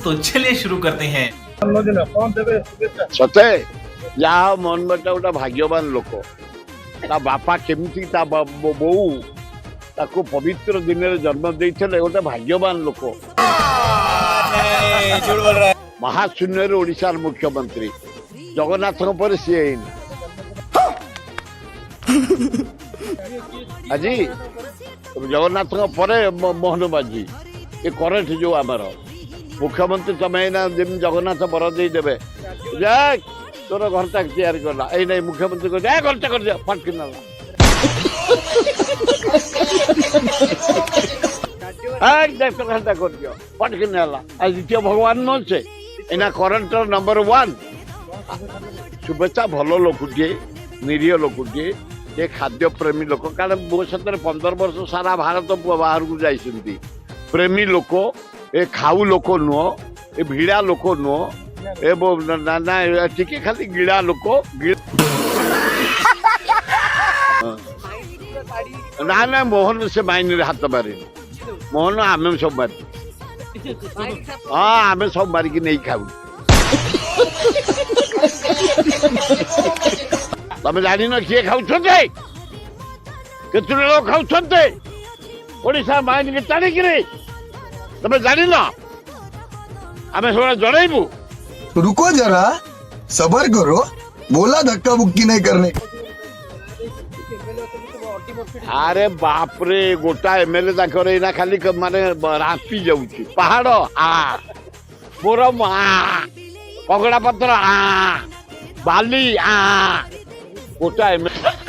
तो चलिए शुरू करते हैं। सते जहाँ मन बटा गोटे भाग्यवान लोक ता बापा केमती ता बो ताको पवित्र दिन में जन्म देते गोटे भाग्यवान लोक महाशून्य ओडिशार मुख्यमंत्री जगन्नाथ पर सी आज जगन्नाथ मोहन माझी ये करेन्ट जो आमर मुख्यमंत्री तमें जमी जगन्नाथ बर देदेवे तोर घरटा तैयारी करला ए नहीं मुख्यमंत्री को घरटा कर दिया फट किना घरटा कर दिया फट किना आज द्वितीय भगवान न से एना करेन्ट नंबर 1 शुभेच्छा भल लोकटे निरीह लोकटे ये खाद्य प्रेमी लोक कारण मो सतरे 15 वर्ष सारा भारत बाहर को जाइछंती प्रेमी लोक ए खाऊ लोक नुह ए भिड़ा लोक नुह ए ना टिके खाली गिड़ा लोक ना ना मोहन से माइन हाथ मारे मोहन आम सब मारी हाँ आम सब मारिकी नहीं खाऊ तमें जान किए खाऊ केतुरे लोग खाऊ ओडिशा माइन के टाणिक तमें जान आम सब जनइबू रुको जरा सबर करो बोला धक्का मुक्की नहीं करने अरे बाप रे गोटा एमएलए ना खाली माने रापी जाऊँ पहाड़ आ मोरम आ पगड़ा पत्र आ बाली आ गोटा एमएलए